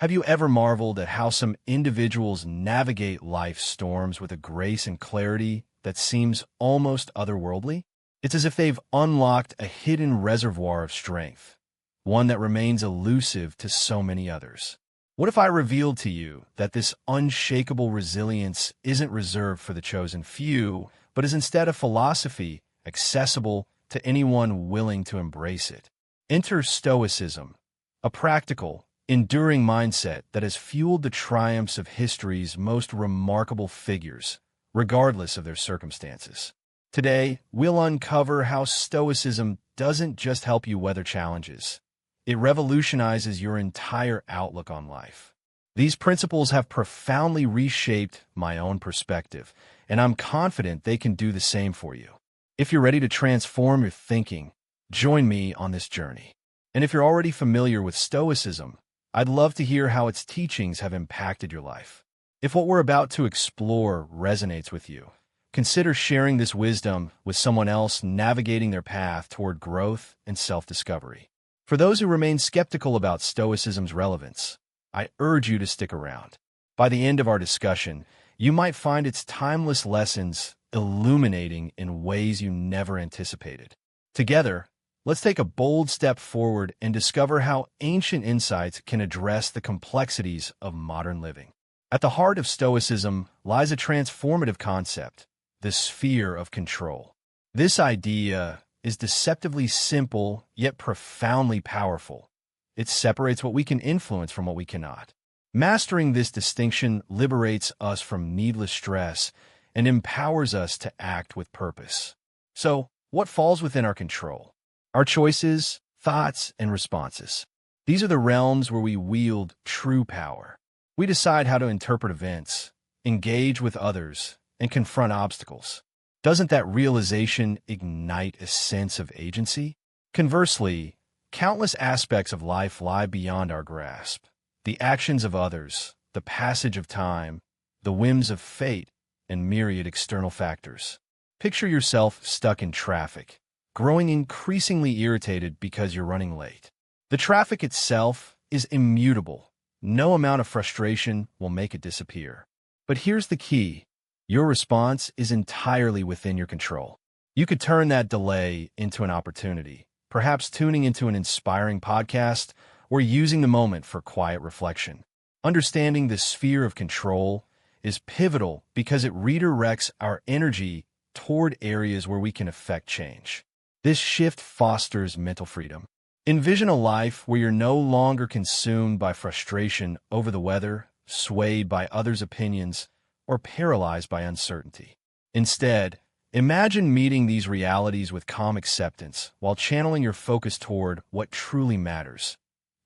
Have you ever marveled at how some individuals navigate life's storms with a grace and clarity that seems almost otherworldly? It's as if they've unlocked a hidden reservoir of strength, one that remains elusive to so many others. What if I revealed to you that this unshakable resilience isn't reserved for the chosen few, but is instead a philosophy accessible to anyone willing to embrace it? Enter Stoicism, a practical, enduring mindset that has fueled the triumphs of history's most remarkable figures, regardless of their circumstances. Today, we'll uncover how Stoicism doesn't just help you weather challenges. It revolutionizes your entire outlook on life. These principles have profoundly reshaped my own perspective, and I'm confident they can do the same for you. If you're ready to transform your thinking, join me on this journey. And if you're already familiar with Stoicism, I'd love to hear how its teachings have impacted your life. If what we're about to explore resonates with you, consider sharing this wisdom with someone else navigating their path toward growth and self-discovery. For those who remain skeptical about Stoicism's relevance, I urge you to stick around. By the end of our discussion, you might find its timeless lessons illuminating in ways you never anticipated. Together, let's take a bold step forward and discover how ancient insights can address the complexities of modern living. At the heart of Stoicism lies a transformative concept, the sphere of control. This idea is deceptively simple, yet profoundly powerful. It separates what we can influence from what we cannot. Mastering this distinction liberates us from needless stress and empowers us to act with purpose. So, what falls within our control? Our choices, thoughts, and responses. These are the realms where we wield true power. We decide how to interpret events, engage with others, and confront obstacles. Doesn't that realization ignite a sense of agency? Conversely, countless aspects of life lie beyond our grasp. The actions of others, the passage of time, the whims of fate, and myriad external factors. Picture yourself stuck in traffic, growing increasingly irritated because you're running late. The traffic itself is immutable. No amount of frustration will make it disappear. But here's the key. Your response is entirely within your control. You could turn that delay into an opportunity, perhaps tuning into an inspiring podcast or using the moment for quiet reflection. Understanding the sphere of control is pivotal because it redirects our energy toward areas where we can affect change. This shift fosters mental freedom. Envision a life where you're no longer consumed by frustration over the weather, swayed by others' opinions, or paralyzed by uncertainty. Instead, imagine meeting these realities with calm acceptance while channeling your focus toward what truly matters: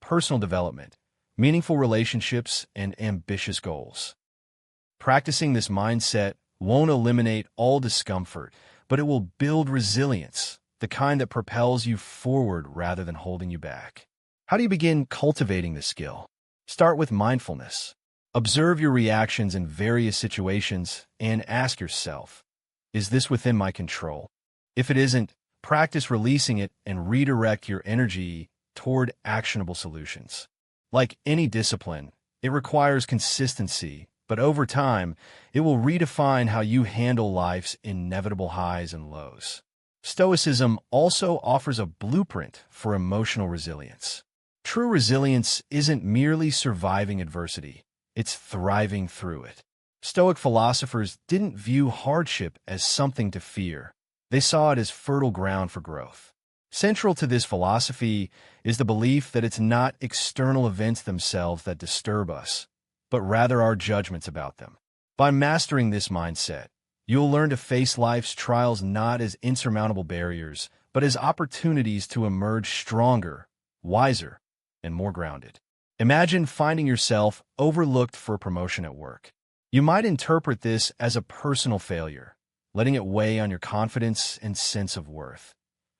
personal development, meaningful relationships, and ambitious goals. Practicing this mindset won't eliminate all discomfort, but it will build resilience, the kind that propels you forward rather than holding you back. How do you begin cultivating this skill? Start with mindfulness. Observe your reactions in various situations and ask yourself, is this within my control? If it isn't, practice releasing it and redirect your energy toward actionable solutions. Like any discipline, it requires consistency, but over time, it will redefine how you handle life's inevitable highs and lows. Stoicism also offers a blueprint for emotional resilience. True resilience isn't merely surviving adversity. It's thriving through it. Stoic philosophers didn't view hardship as something to fear. They saw it as fertile ground for growth. Central to this philosophy is the belief that it's not external events themselves that disturb us, but rather our judgments about them. By mastering this mindset, you'll learn to face life's trials not as insurmountable barriers, but as opportunities to emerge stronger, wiser, and more grounded. Imagine finding yourself overlooked for a promotion at work. You might interpret this as a personal failure, letting it weigh on your confidence and sense of worth.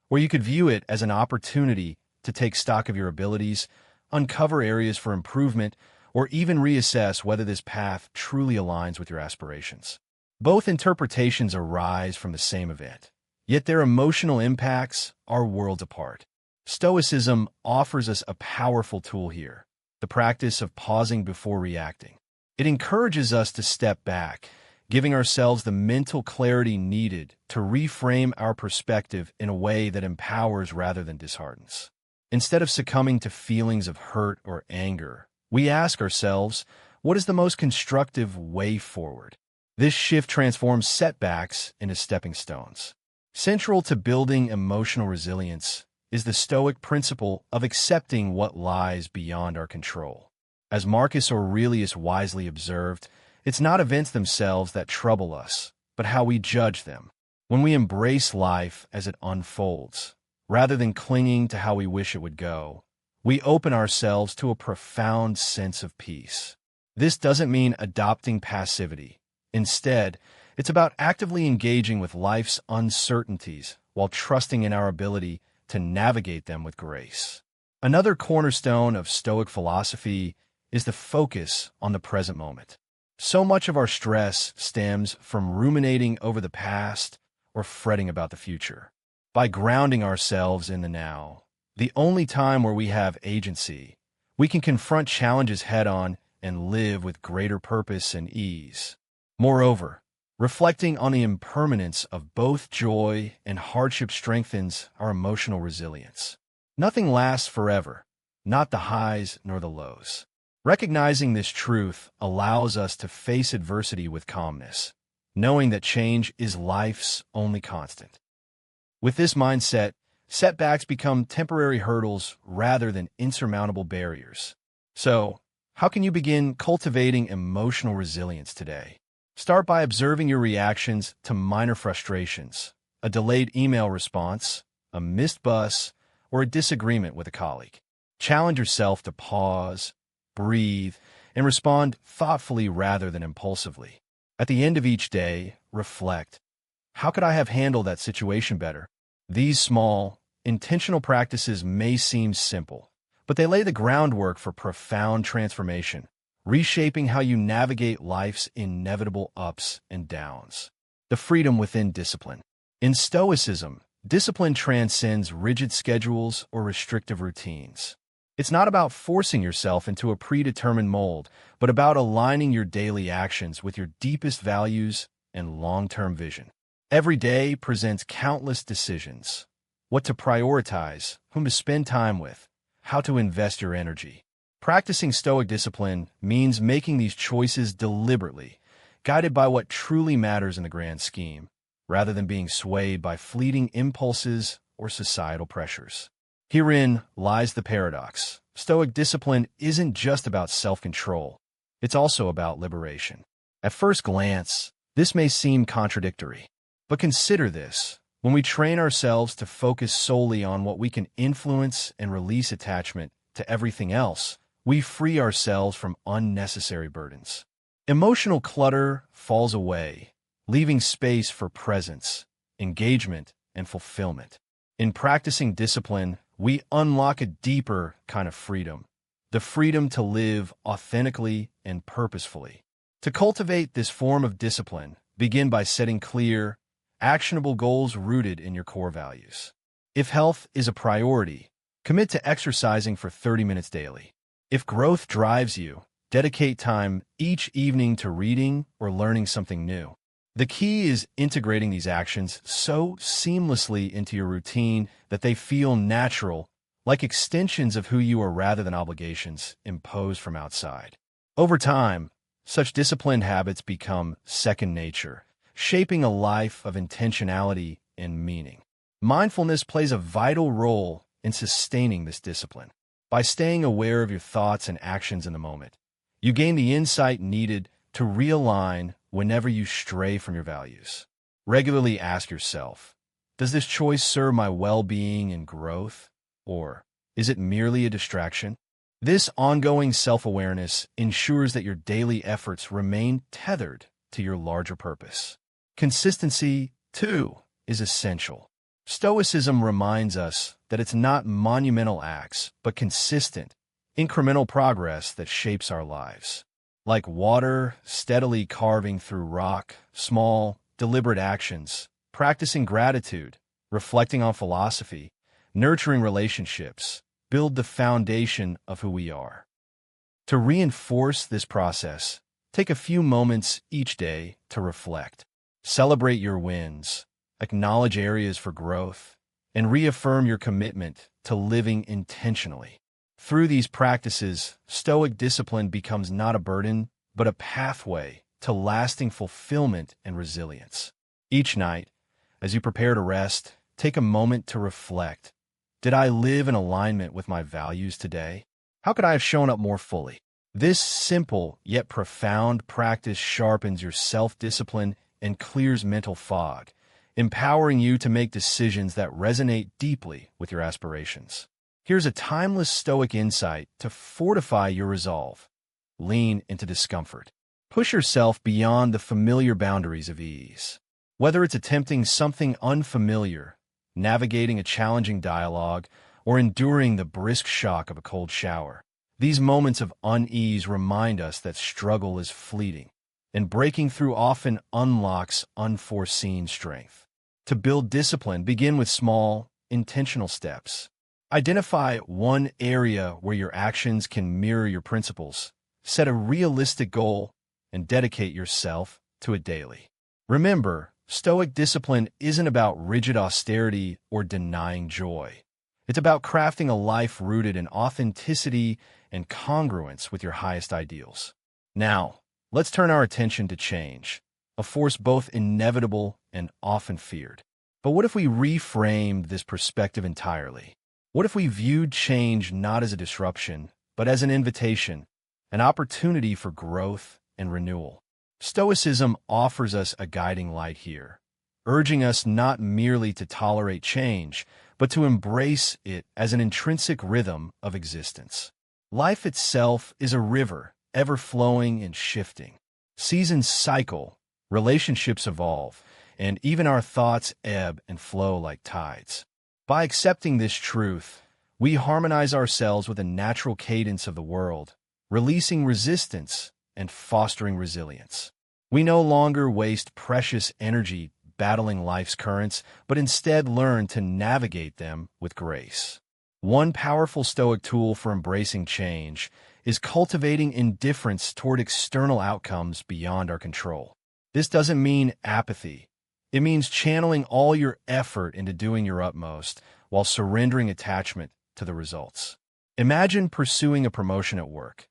Or you could view it as an opportunity to take stock of your abilities, uncover areas for improvement, or even reassess whether this path truly aligns with your aspirations. Both interpretations arise from the same event, yet their emotional impacts are worlds apart. Stoicism offers us a powerful tool here: the practice of pausing before reacting. It encourages us to step back, giving ourselves the mental clarity needed to reframe our perspective in a way that empowers rather than disheartens. Instead of succumbing to feelings of hurt or anger, we ask ourselves, what is the most constructive way forward? This shift transforms setbacks into stepping stones. Central to building emotional resilience is the Stoic principle of accepting what lies beyond our control. As Marcus Aurelius wisely observed, it's not events themselves that trouble us, but how we judge them. When we embrace life as it unfolds, rather than clinging to how we wish it would go, we open ourselves to a profound sense of peace. This doesn't mean adopting passivity. Instead, it's about actively engaging with life's uncertainties while trusting in our ability to navigate them with grace. Another cornerstone of Stoic philosophy is the focus on the present moment. So much of our stress stems from ruminating over the past or fretting about the future. By grounding ourselves in the now, the only time where we have agency, we can confront challenges head-on and live with greater purpose and ease. Moreover, reflecting on the impermanence of both joy and hardship strengthens our emotional resilience. Nothing lasts forever, not the highs nor the lows. Recognizing this truth allows us to face adversity with calmness, knowing that change is life's only constant. With this mindset, setbacks become temporary hurdles rather than insurmountable barriers. So, how can you begin cultivating emotional resilience today? Start by observing your reactions to minor frustrations, a delayed email response, a missed bus, or a disagreement with a colleague. Challenge yourself to pause, breathe, and respond thoughtfully rather than impulsively. At the end of each day, reflect, how could I have handled that situation better? These small, intentional practices may seem simple, but they lay the groundwork for profound transformation, reshaping how you navigate life's inevitable ups and downs. The freedom within discipline. In Stoicism, discipline transcends rigid schedules or restrictive routines. It's not about forcing yourself into a predetermined mold, but about aligning your daily actions with your deepest values and long-term vision. Every day presents countless decisions: what to prioritize, whom to spend time with, how to invest your energy. Practicing Stoic discipline means making these choices deliberately, guided by what truly matters in the grand scheme, rather than being swayed by fleeting impulses or societal pressures. Herein lies the paradox. Stoic discipline isn't just about self-control. It's also about liberation. At first glance, this may seem contradictory. But consider this. When we train ourselves to focus solely on what we can influence and release attachment to everything else, we free ourselves from unnecessary burdens. Emotional clutter falls away, leaving space for presence, engagement, and fulfillment. In practicing discipline, we unlock a deeper kind of freedom, the freedom to live authentically and purposefully. To cultivate this form of discipline, begin by setting clear, actionable goals rooted in your core values. If health is a priority, commit to exercising for 30 minutes daily. If growth drives you, dedicate time each evening to reading or learning something new. The key is integrating these actions so seamlessly into your routine that they feel natural, like extensions of who you are rather than obligations imposed from outside. Over time, such disciplined habits become second nature, shaping a life of intentionality and meaning. Mindfulness plays a vital role in sustaining this discipline. By staying aware of your thoughts and actions in the moment, you gain the insight needed to realign whenever you stray from your values. Regularly ask yourself, does this choice serve my well-being and growth, or is it merely a distraction? This ongoing self-awareness ensures that your daily efforts remain tethered to your larger purpose. Consistency, too, is essential. Stoicism reminds us that it's not monumental acts, but consistent, incremental progress that shapes our lives. Like water steadily carving through rock, small, deliberate actions, practicing gratitude, reflecting on philosophy, nurturing relationships, build the foundation of who we are. To reinforce this process, take a few moments each day to reflect. Celebrate your wins, acknowledge areas for growth, and reaffirm your commitment to living intentionally. Through these practices, Stoic discipline becomes not a burden, but a pathway to lasting fulfillment and resilience. Each night, as you prepare to rest, take a moment to reflect. Did I live in alignment with my values today? How could I have shown up more fully? This simple yet profound practice sharpens your self-discipline and clears mental fog, empowering you to make decisions that resonate deeply with your aspirations. Here's a timeless Stoic insight to fortify your resolve. Lean into discomfort. Push yourself beyond the familiar boundaries of ease. Whether it's attempting something unfamiliar, navigating a challenging dialogue, or enduring the brisk shock of a cold shower, these moments of unease remind us that struggle is fleeting, and breaking through often unlocks unforeseen strength. To build discipline, begin with small, intentional steps. Identify one area where your actions can mirror your principles. Set a realistic goal and dedicate yourself to it daily. Remember, Stoic discipline isn't about rigid austerity or denying joy. It's about crafting a life rooted in authenticity and congruence with your highest ideals. Now, let's turn our attention to change, a force both inevitable and often feared. But what if we reframed this perspective entirely? What if we viewed change not as a disruption, but as an invitation, an opportunity for growth and renewal? Stoicism offers us a guiding light here, urging us not merely to tolerate change, but to embrace it as an intrinsic rhythm of existence. Life itself is a river, ever flowing and shifting. Seasons cycle, relationships evolve, and even our thoughts ebb and flow like tides. By accepting this truth, we harmonize ourselves with the natural cadence of the world, releasing resistance and fostering resilience. We no longer waste precious energy battling life's currents, but instead learn to navigate them with grace. One powerful Stoic tool for embracing change is cultivating indifference toward external outcomes beyond our control. This doesn't mean apathy. It means channeling all your effort into doing your utmost while surrendering attachment to the results. Imagine pursuing a promotion at work.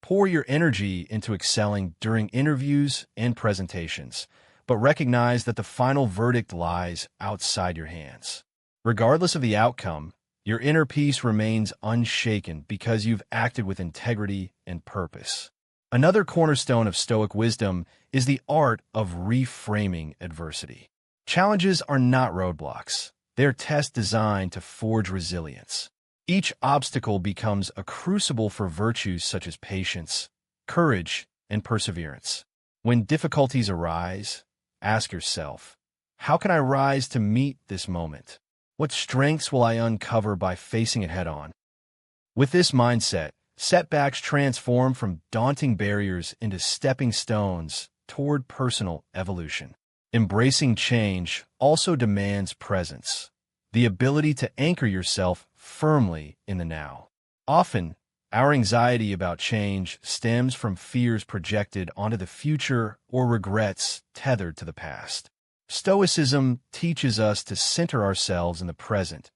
Pour your energy into excelling during interviews and presentations, but recognize that the final verdict lies outside your hands. Regardless of the outcome, your inner peace remains unshaken because you've acted with integrity and purpose. Another cornerstone of Stoic wisdom is the art of reframing adversity. Challenges are not roadblocks. They're tests designed to forge resilience. Each obstacle becomes a crucible for virtues such as patience, courage, and perseverance. When difficulties arise, ask yourself, how can I rise to meet this moment? What strengths will I uncover by facing it head-on? With this mindset, setbacks transform from daunting barriers into stepping stones toward personal evolution. Embracing change also demands presence, the ability to anchor yourself firmly in the now. Often, our anxiety about change stems from fears projected onto the future or regrets tethered to the past. Stoicism teaches us to center ourselves in the present,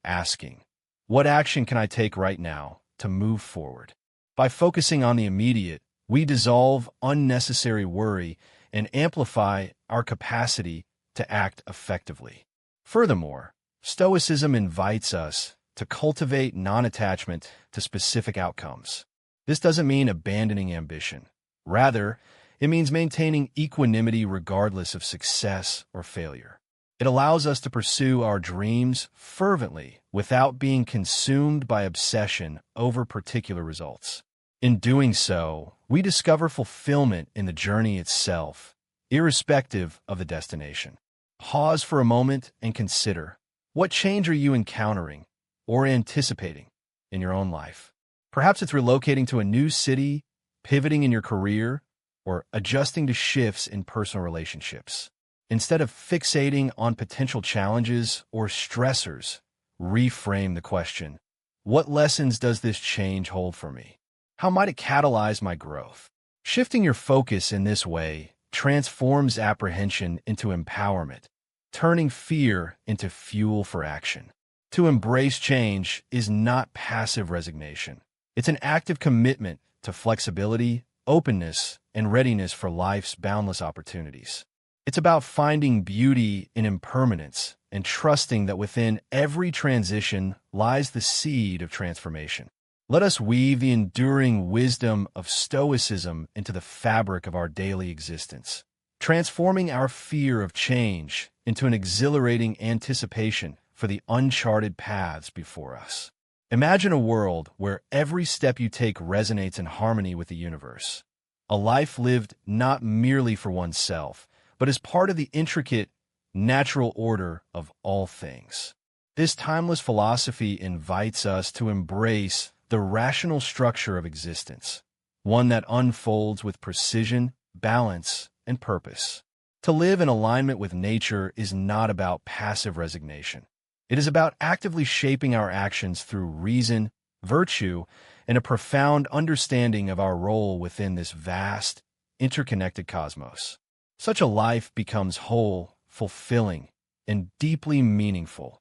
asking, what action can I take right now to move forward? By focusing on the immediate, we dissolve unnecessary worry and amplify our capacity to act effectively. Furthermore, Stoicism invites us to cultivate non-attachment to specific outcomes. This doesn't mean abandoning ambition. Rather, it means maintaining equanimity regardless of success or failure. It allows us to pursue our dreams fervently without being consumed by obsession over particular results. In doing so, we discover fulfillment in the journey itself, irrespective of the destination. Pause for a moment and consider, what change are you encountering or anticipating in your own life? Perhaps it's relocating to a new city, pivoting in your career, or adjusting to shifts in personal relationships. Instead of fixating on potential challenges or stressors, reframe the question, what lessons does this change hold for me? How might it catalyze my growth? Shifting your focus in this way transforms apprehension into empowerment, turning fear into fuel for action. To embrace change is not passive resignation. It's an active commitment to flexibility, openness, and readiness for life's boundless opportunities. It's about finding beauty in impermanence and trusting that within every transition lies the seed of transformation. Let us weave the enduring wisdom of Stoicism into the fabric of our daily existence, transforming our fear of change into an exhilarating anticipation for the uncharted paths before us. Imagine a world where every step you take resonates in harmony with the universe, a life lived not merely for oneself, but as part of the intricate, natural order of all things. This timeless philosophy invites us to embrace the rational structure of existence, one that unfolds with precision, balance, and purpose. To live in alignment with nature is not about passive resignation. It is about actively shaping our actions through reason, virtue, and a profound understanding of our role within this vast, interconnected cosmos. Such a life becomes whole, fulfilling, and deeply meaningful,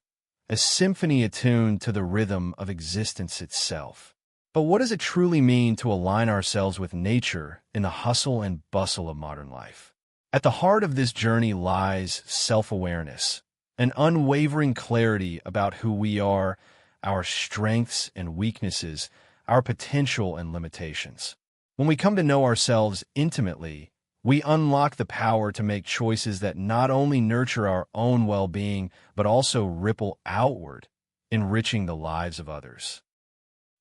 a symphony attuned to the rhythm of existence itself. But what does it truly mean to align ourselves with nature in the hustle and bustle of modern life? At the heart of this journey lies self-awareness, an unwavering clarity about who we are, our strengths and weaknesses, our potential and limitations. When we come to know ourselves intimately, we unlock the power to make choices that not only nurture our own well-being, but also ripple outward, enriching the lives of others.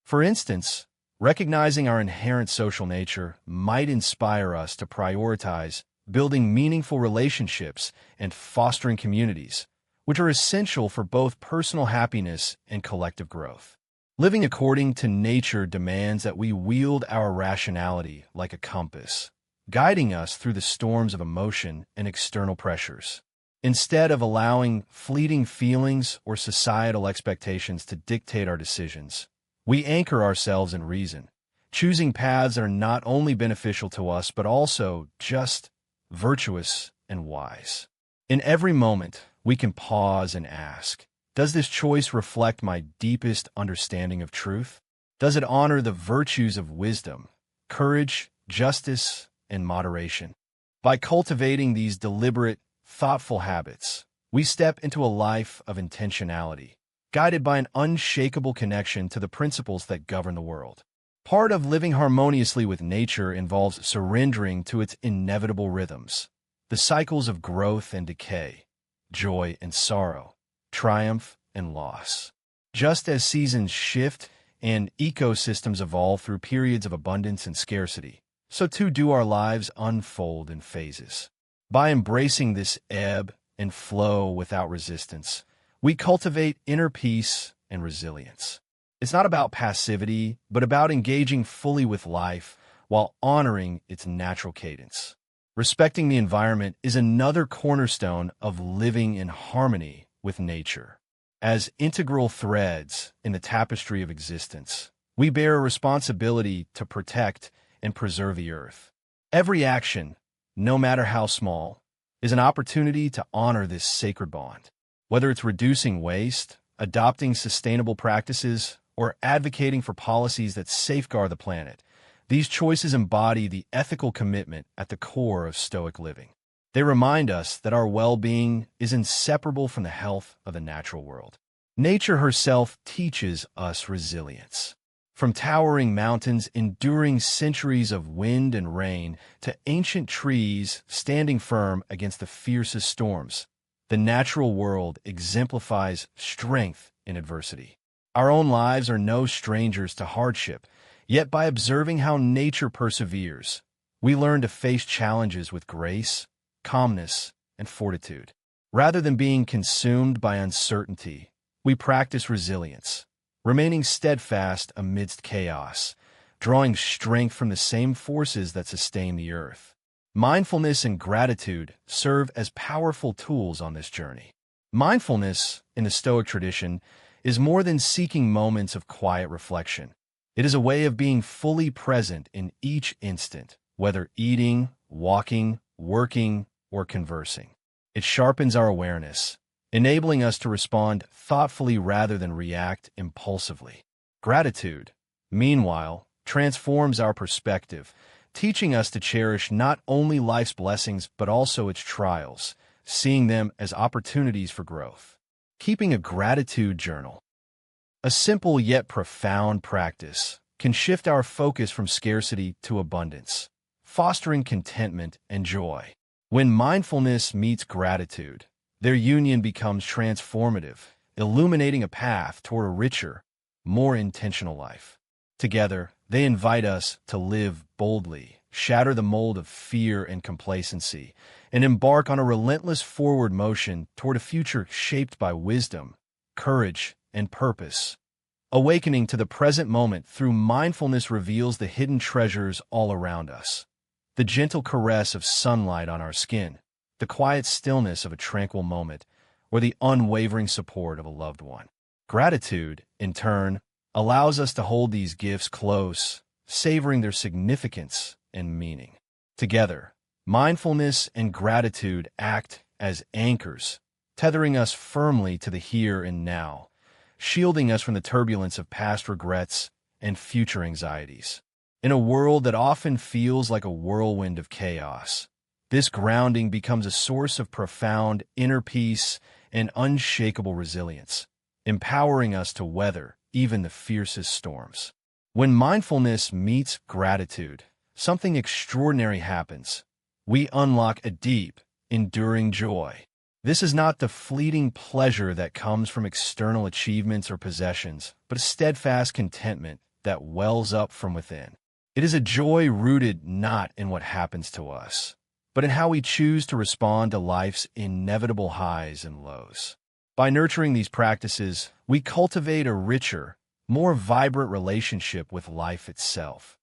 For instance, recognizing our inherent social nature might inspire us to prioritize building meaningful relationships and fostering communities, which are essential for both personal happiness and collective growth. Living according to nature demands that we wield our rationality like a compass, guiding us through the storms of emotion and external pressures. Instead of allowing fleeting feelings or societal expectations to dictate our decisions, we anchor ourselves in reason, choosing paths that are not only beneficial to us but also just, virtuous, and wise. In every moment, we can pause and ask, does this choice reflect my deepest understanding of truth? Does it honor the virtues of wisdom, courage, justice, and moderation? By cultivating these deliberate, thoughtful habits, we step into a life of intentionality, guided by an unshakable connection to the principles that govern the world. Part of living harmoniously with nature involves surrendering to its inevitable rhythms, the cycles of growth and decay, joy and sorrow, triumph and loss. Just as seasons shift and ecosystems evolve through periods of abundance and scarcity, so too do our lives unfold in phases. By embracing this ebb and flow without resistance, we cultivate inner peace and resilience. It's not about passivity, but about engaging fully with life while honoring its natural cadence. Respecting the environment is another cornerstone of living in harmony with nature. As integral threads in the tapestry of existence, we bear a responsibility to protect and preserve the earth. Every action, no matter how small, is an opportunity to honor this sacred bond. Whether it's reducing waste, adopting sustainable practices, or advocating for policies that safeguard the planet, these choices embody the ethical commitment at the core of Stoic living. They remind us that our well-being is inseparable from the health of the natural world. Nature herself teaches us resilience. From towering mountains enduring centuries of wind and rain to ancient trees standing firm against the fiercest storms, the natural world exemplifies strength in adversity. Our own lives are no strangers to hardship, yet by observing how nature perseveres, we learn to face challenges with grace, calmness, and fortitude. Rather than being consumed by uncertainty, we practice resilience, remaining steadfast amidst chaos, drawing strength from the same forces that sustain the earth. Mindfulness and gratitude serve as powerful tools on this journey. Mindfulness, in the Stoic tradition, is more than seeking moments of quiet reflection. It is a way of being fully present in each instant, whether eating, walking, working, or conversing. It sharpens our awareness, enabling us to respond thoughtfully rather than react impulsively. Gratitude, meanwhile, transforms our perspective, teaching us to cherish not only life's blessings but also its trials, seeing them as opportunities for growth. Keeping a gratitude journal, a simple yet profound practice, can shift our focus from scarcity to abundance, fostering contentment and joy. When mindfulness meets gratitude, their union becomes transformative, illuminating a path toward a richer, more intentional life. Together, they invite us to live boldly, shatter the mold of fear and complacency, and embark on a relentless forward motion toward a future shaped by wisdom, courage, and purpose. Awakening to the present moment through mindfulness reveals the hidden treasures all around us. The gentle caress of sunlight on our skin, the quiet stillness of a tranquil moment, or the unwavering support of a loved one. Gratitude, in turn, allows us to hold these gifts close, savoring their significance and meaning. Together, mindfulness and gratitude act as anchors, tethering us firmly to the here and now, shielding us from the turbulence of past regrets and future anxieties. In a world that often feels like a whirlwind of chaos, this grounding becomes a source of profound inner peace and unshakable resilience, empowering us to weather even the fiercest storms. When mindfulness meets gratitude, something extraordinary happens. We unlock a deep, enduring joy. This is not the fleeting pleasure that comes from external achievements or possessions, but a steadfast contentment that wells up from within. It is a joy rooted not in what happens to us, but in how we choose to respond to life's inevitable highs and lows. By nurturing these practices, we cultivate a richer, more vibrant relationship with life itself,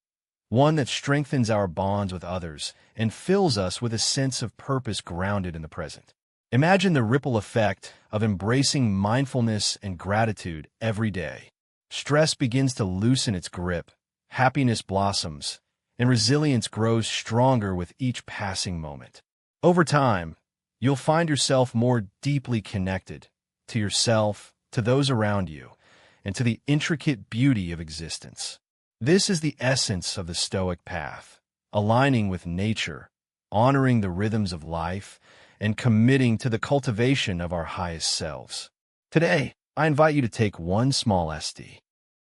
one that strengthens our bonds with others and fills us with a sense of purpose grounded in the present. Imagine the ripple effect of embracing mindfulness and gratitude every day. Stress begins to loosen its grip, happiness blossoms, and resilience grows stronger with each passing moment. Over time, you'll find yourself more deeply connected to yourself, to those around you, and to the intricate beauty of existence. This is the essence of the Stoic path, aligning with nature, honoring the rhythms of life, and committing to the cultivation of our highest selves. Today, I invite you to take one small ST.